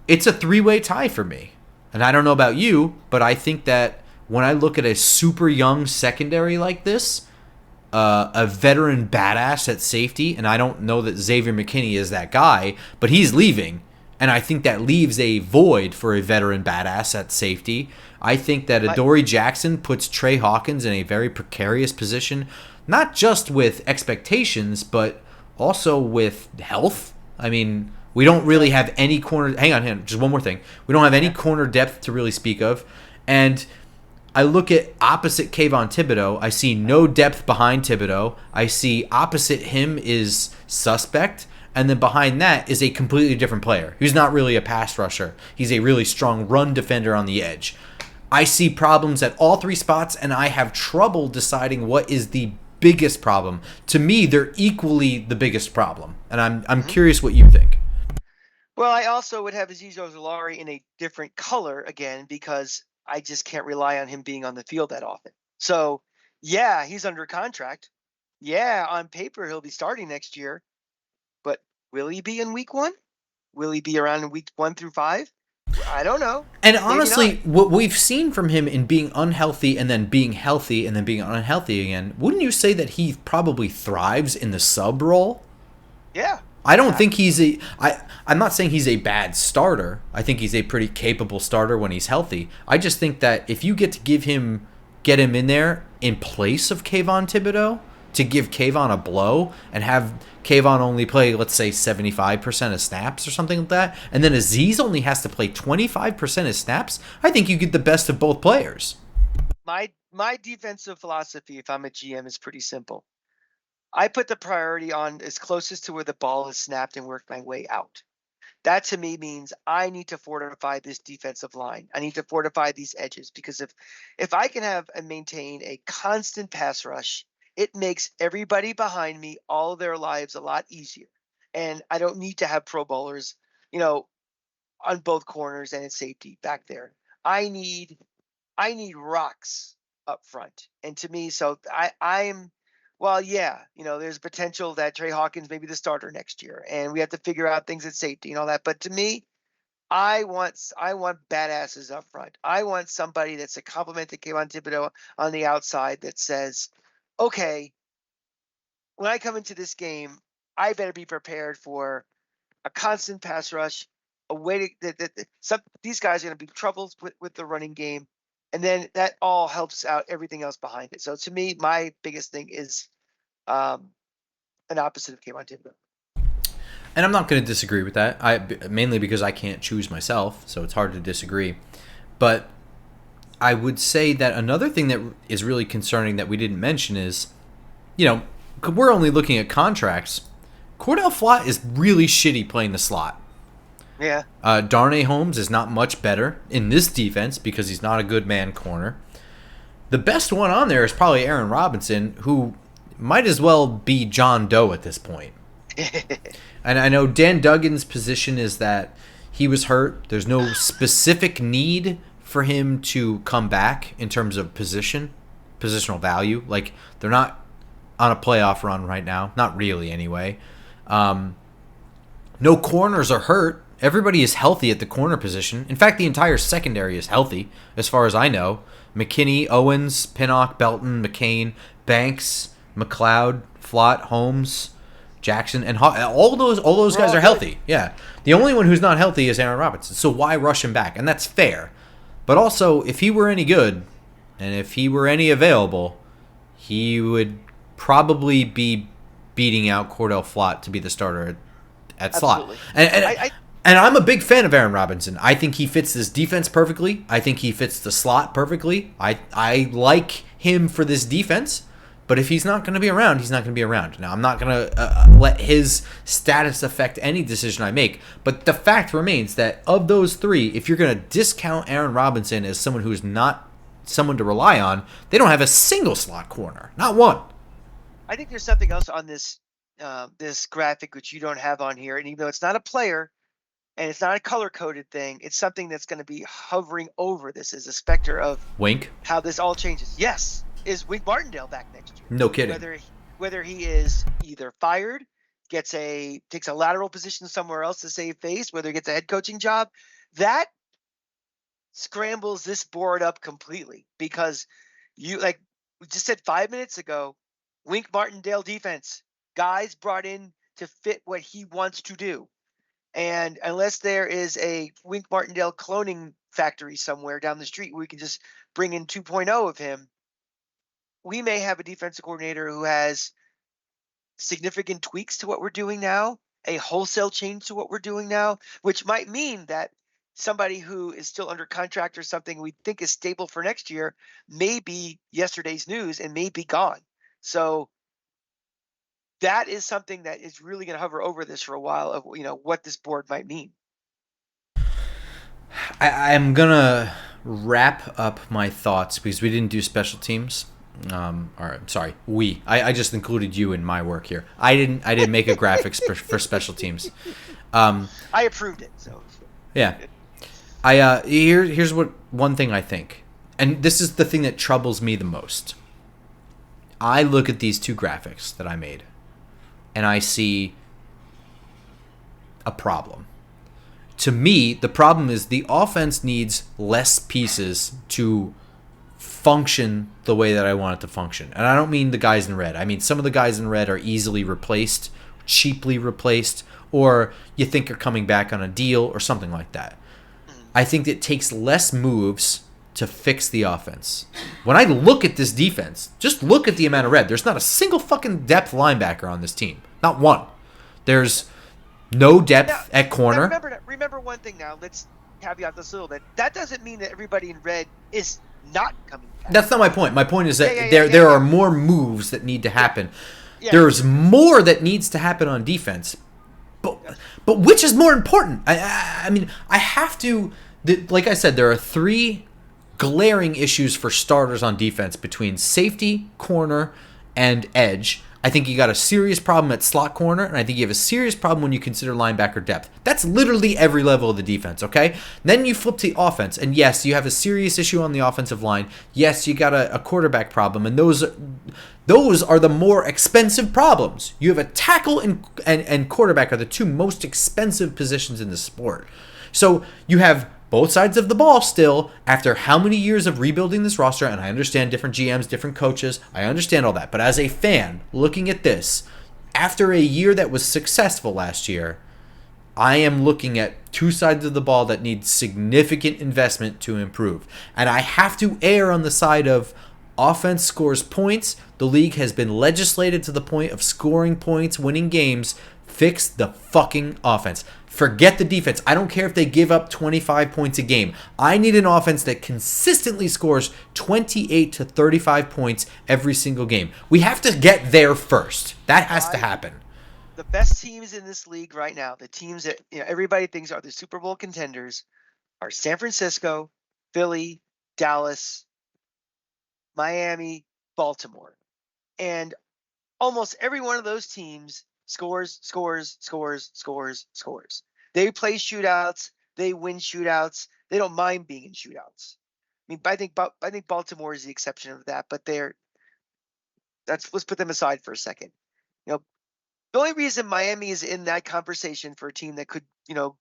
it's a three-way tie for me. And I don't know about you, but I think that when I look at a super young secondary like this, a veteran badass at safety, and I don't know that Xavier McKinney is that guy, but he's leaving, and I think that leaves a void for a veteran badass at safety. I think that Adoree Jackson puts Trey Hawkins in a very precarious position, not just with expectations, but also with health. I mean, we don't really have any corner. Hang on, just one more thing. We don't have any corner depth to really speak of, and I look at opposite Kayvon Thibodeaux. I see no depth behind Thibodeaux. I see opposite him is suspect. And then behind that is a completely different player who's not really a pass rusher. He's a really strong run defender on the edge. I see problems at all three spots, and I have trouble deciding what is the biggest problem. To me, they're equally the biggest problem. And I'm curious what you think. Well, I also would have Azeez Ojulari in a different color again because I just can't rely on him being on the field that often. So, yeah, he's under contract. Yeah, on paper, he'll be starting next year. But will he be in week 1? Will he be around in week 1 through 5? I don't know. And honestly, what we've seen from him in being unhealthy and then being healthy and then being unhealthy again, wouldn't you say that he probably thrives in the sub role? Yeah. I don't think I'm not saying he's a bad starter. I think he's a pretty capable starter when he's healthy. I just think that if you get to get him in there in place of Kayvon Thibodeaux, to give Kayvon a blow and have Kayvon only play, let's say, 75% of snaps or something like that, and then Azeez only has to play 25% of snaps, I think you get the best of both players. My defensive philosophy, if I'm a GM, is pretty simple. I put the priority on as closest to where the ball is snapped and work my way out. That to me means I need to fortify this defensive line. I need to fortify these edges because if I can have and maintain a constant pass rush, it makes everybody behind me all their lives a lot easier. And I don't need to have pro bowlers, on both corners and at safety back there. I need rocks up front. And to me, so there's potential that Trey Hawkins may be the starter next year, and we have to figure out things at safety and all that. But to me, I want badasses up front. I want somebody that's a compliment to Kayvon Thibodeaux on the outside that says, okay, when I come into this game, I better be prepared for a constant pass rush, a way these guys are going to be troubles with the running game, and then that all helps out everything else behind it. So to me, my biggest thing is an opposite of Kayvon Thibodeaux. And I'm not going to disagree with that. Mainly because I can't choose myself, so it's hard to disagree. But I would say that another thing that is really concerning that we didn't mention is, we're only looking at contracts. Cordell Flott is really shitty playing the slot. Yeah. Darnay Holmes is not much better in this defense because he's not a good man corner. The best one on there is probably Aaron Robinson, who might as well be John Doe at this point. And I know Dan Duggan's position is that he was hurt. There's no specific need for him to come back in terms of positional value. Like, they're not on a playoff run right now. Not really, anyway. No corners are hurt. Everybody is healthy at the corner position. In fact, the entire secondary is healthy, as far as I know. McKinney, Owens, Pinnock, Belton, McCain, Banks, McLeod, Flott, Holmes, Jackson, and all those guys all are good. healthy. Yeah, the only one who's not healthy is Aaron Robinson. So why rush him back? And that's fair. But also, if he were any good, and if he were any available, he would probably be beating out Cordell Flott to be the starter at slot. Absolutely. And I'm a big fan of Aaron Robinson. I think he fits this defense perfectly. I think he fits the slot perfectly. I like him for this defense. But if he's not going to be around, he's not going to be around. Now, I'm not going to let his status affect any decision I make. But the fact remains that of those three, if you're going to discount Aaron Robinson as someone who's not someone to rely on, they don't have a single slot corner. Not one. I think there's something else on this this graphic which you don't have on here, and even though it's not a player and it's not a color-coded thing, it's something that's going to be hovering over this as a specter of Wink. how this all changes. Yes, is Wink Martindale back next year? No kidding. Whether he is either fired, takes a lateral position somewhere else to save face, whether he gets a head coaching job, that scrambles this board up completely, because you, like we just said 5 minutes ago, Wink Martindale defense, guys brought in to fit what he wants to do. And unless there is a Wink Martindale cloning factory somewhere down the street where we can just bring in 2.0 of him, we may have a defensive coordinator who has significant tweaks to what we're doing now, a wholesale change to what we're doing now, which might mean that somebody who is still under contract or something we think is stable for next year may be yesterday's news and may be gone. So that is something that is really going to hover over this for a while, of what this board might mean. I'm gonna wrap up my thoughts because we didn't do special teams. Or sorry, I just included you in my work here. I didn't make a graphics for special teams. I approved it. So yeah, here's what one thing I think, and this is the thing that troubles me the most. I look at these two graphics that I made, and I see a problem. To me, the problem is the offense needs less pieces to function the way that I want it to function. And I don't mean the guys in red. I mean some of the guys in red are easily replaced, cheaply replaced, or you think are coming back on a deal or something like that. I think it takes less moves to fix the offense. When I look at this defense, just look at the amount of red. There's not a single fucking depth linebacker on this team. Not one. There's no depth at corner. Remember one thing now. Let's caveat this a little bit. That doesn't mean that everybody in red is not coming back. That's not my point. My point is that there are more moves that need to happen. Yeah. There's more that needs to happen on defense. But which is more important? I mean, I have to... Like I said, there are three glaring issues for starters on defense between safety, corner, and edge. I think you got a serious problem at slot corner, and I think you have a serious problem when you consider linebacker depth. That's literally every level of the defense, okay? Then you flip to the offense, and yes, you have a serious issue on the offensive line. Yes, you got a quarterback problem, and those are the more expensive problems. You have a tackle and quarterback are the two most expensive positions in the sport. So you have both sides of the ball still after how many years of rebuilding this roster, and I understand different GMs, different coaches, I understand all that. But as a fan, looking at this, after a year that was successful last year, I am looking at two sides of the ball that need significant investment to improve. And I have to err on the side of offense scores points. The league has been legislated to the point of scoring points, winning games. Fix the fucking offense. Forget the defense. I don't care if they give up 25 points a game. I need an offense that consistently scores 28 to 35 points every single game. We have to get there first. That has to happen. The best teams in this league right now, the teams that everybody thinks are the Super Bowl contenders, are San Francisco, Philly, Dallas, Miami, Baltimore. And almost every one of those teams scores. They play shootouts. They win shootouts. They don't mind being in shootouts. I mean, I think Baltimore is the exception of that. But let's put them aside for a second. The only reason Miami is in that conversation for a team that could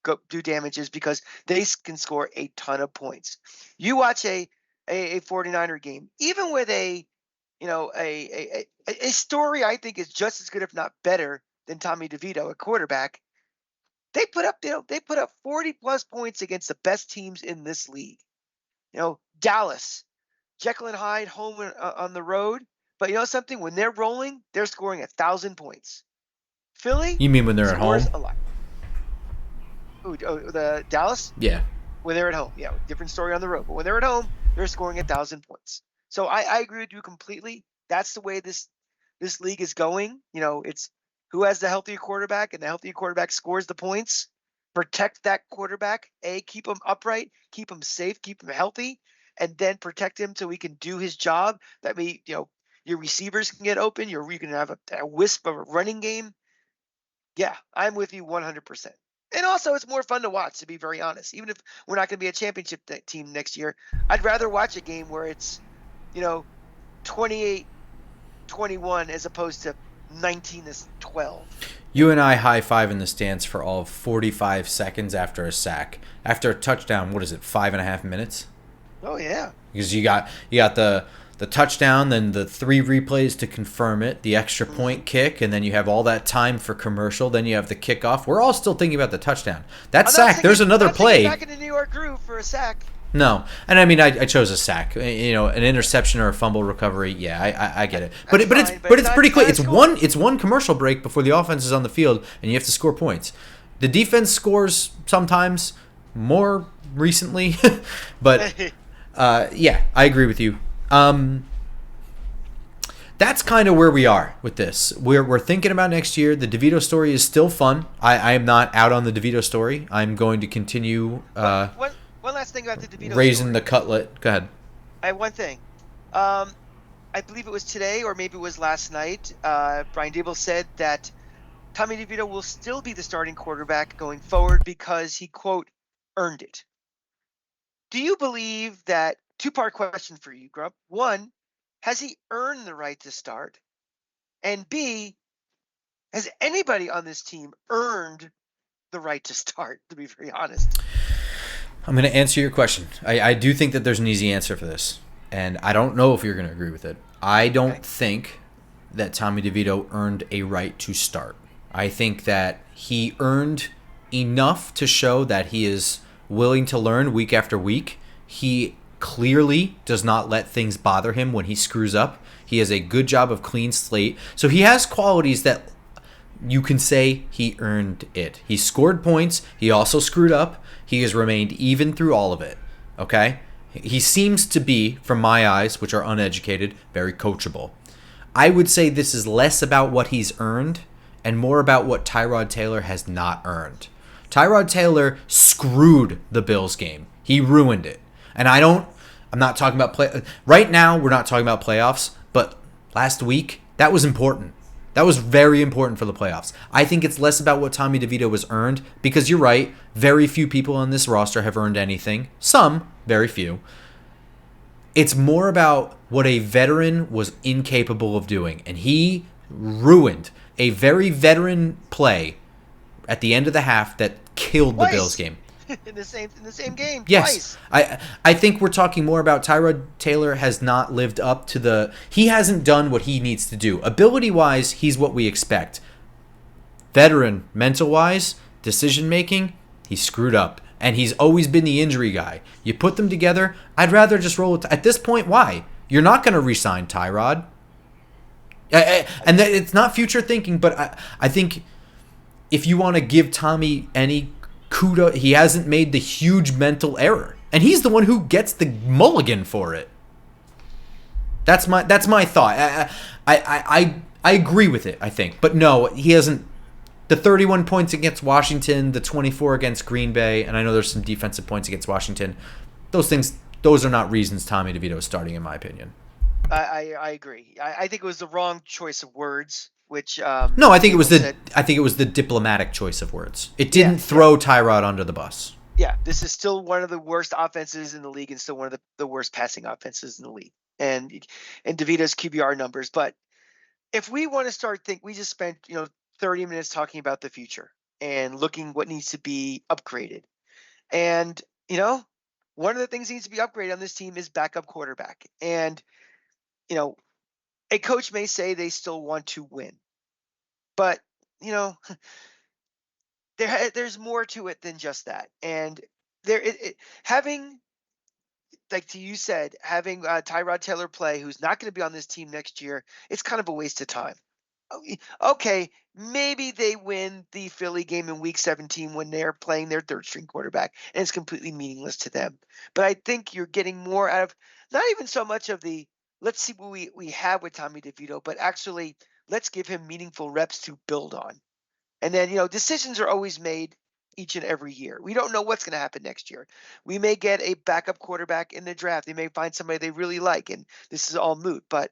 go do damage is because they can score a ton of points. You watch a 49er game, even with a a story I think is just as good, if not better, than Tommy DeVito at quarterback. They put up 40 plus points against the best teams in this league. Dallas, Jekyll and Hyde home on the road. But you know something? When they're rolling, they're scoring 1,000 points. Philly You mean when they're at scores home? a lot. The Dallas? Yeah. When they're at home. Yeah, different story on the road. But when they're at home, they're scoring 1,000 points. So I agree with you completely. That's the way this league is going. It's who has the healthier quarterback, and the healthier quarterback scores the points. Protect that quarterback. Keep him upright, keep him safe, keep him healthy, and then protect him so he can do his job. That way, your receivers can get open. You can have a wisp of a running game. Yeah, I'm with you 100%. And also, it's more fun to watch, to be very honest. Even if we're not going to be a championship team next year, I'd rather watch a game where it's, 28-21 as opposed to 19-12. You and I high five in the stands for all of 45 seconds after a sack. After a touchdown, what is it, 5.5 minutes? Oh yeah. Because you got the touchdown, then the 3 replays to confirm it, the extra point kick, and then you have all that time for commercial. Then you have the kickoff. We're all still thinking about the touchdown. That sack. There's another play. Back in the New York groove for a sack. No, and I mean I chose a sack. An interception or a fumble recovery. Yeah, I get it. But it's pretty quick. It's one commercial break before the offense is on the field, and you have to score points. The defense scores sometimes, more recently, but yeah, I agree with you. That's kind of where we are with this. We're thinking about next year. The DeVito story is still fun. I am not out on the DeVito story. I'm going to continue. One last thing about the DeVito raising story. The cutlet. Go ahead. I have one thing. I believe it was today, or maybe it was last night. Brian Daboll said that Tommy DeVito will still be the starting quarterback going forward because he, quote, earned it. Do you believe that? Two-part question for you, Grump. One, has he earned the right to start? And B, has anybody on this team earned the right to start, to be very honest? I'm going to answer your question. I do think that there's an easy answer for this, and I don't know if you're going to agree with it. I don't think that Tommy DeVito earned a right to start. I think that he earned enough to show that he is willing to learn week after week. He clearly does not let things bother him when he screws up. He has a good job of clean slate. So he has qualities that you can say he earned it. He scored points. He also screwed up. He has remained even through all of it. Okay? He seems to be, from my eyes, which are uneducated, very coachable. I would say this is less about what he's earned and more about what Tyrod Taylor has not earned. Tyrod Taylor screwed the Bills game. He ruined it. And I'm not talking about right now, we're not talking about playoffs, but last week, that was important. That was very important for the playoffs. I think it's less about what Tommy DeVito has earned, because you're right, very few people on this roster have earned anything. Some, very few. It's more about what a veteran was incapable of doing, and he ruined a very veteran play at the end of the half that killed the Bills game. in the same game. Yes. Twice. I think we're talking more about Tyrod Taylor has not lived up to he hasn't done what he needs to do. Ability-wise, he's what we expect. Veteran, mental-wise, decision-making, he screwed up. And he's always been the injury guy. You put them together, I'd rather just roll it. At this point, why? You're not going to re-sign Tyrod. And it's not future thinking, but I think if you want to give Tommy any kudos, he hasn't made the huge mental error, and he's the one who gets the mulligan for it. That's my thought. I agree with it, I think, but no, he hasn't. The 31 points against Washington, the 24 against Green Bay, and I know there's some defensive points against Washington. Those are not reasons Tommy DeVito is starting, in my opinion. I agree. I think it was the wrong choice of words. Which no, I think it was the diplomatic choice of words. It didn't throw Tyrod under the bus. Yeah, this is still one of the worst offenses in the league, and still one of the worst passing offenses in the league, and DeVito's QBR numbers. But if we want to start we just spent 30 minutes talking about the future and looking what needs to be upgraded, and one of the things that needs to be upgraded on this team is backup quarterback, and a coach may say they still want to win, but you know, there's more to it than just that. And having, like to you said, having Tyrod Taylor play, who's not going to be on this team next year, it's kind of a waste of time. Okay, maybe they win the Philly game in week 17 when they're playing their third string quarterback and it's completely meaningless to them. But I think you're getting more out of not even so much of the let's see what we have with Tommy DeVito, but actually let's give him meaningful reps to build on. And then, decisions are always made each and every year. We don't know what's going to happen next year. We may get a backup quarterback in the draft. They may find somebody they really like, and this is all moot. But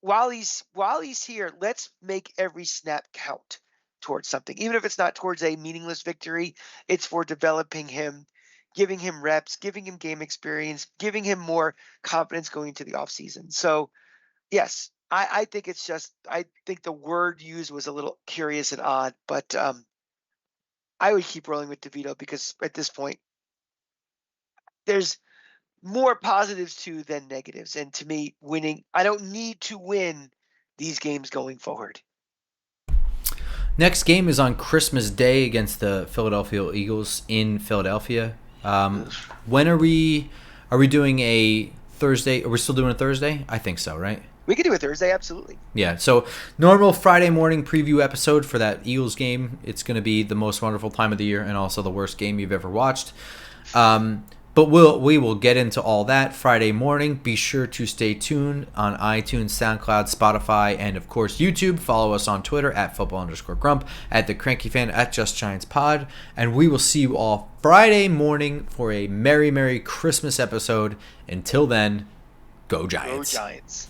while he's here, let's make every snap count towards something. Even if it's not towards a meaningless victory, it's for developing him, giving him reps, giving him game experience, giving him more confidence going into the offseason. So, yes, I think it's just I think the word used was a little curious and odd, but I would keep rolling with DeVito because at this point, there's more positives too than negatives. And to me, winning, I don't need to win these games going forward. Next game is on Christmas Day against the Philadelphia Eagles in Philadelphia. When are we doing a Thursday? Are we still doing a Thursday? I think so, right? We could do a Thursday, absolutely. Yeah, so normal Friday morning preview episode for that Eagles game. It's going to be the most wonderful time of the year and also the worst game you've ever watched. But we will get into all that Friday morning. Be sure to stay tuned on iTunes, SoundCloud, Spotify, and of course YouTube. Follow us on Twitter at @football_grump, at the Cranky Fan, at Just Giants Pod, and we will see you all Friday morning for a Merry Christmas episode. Until then, go Giants. Go Giants.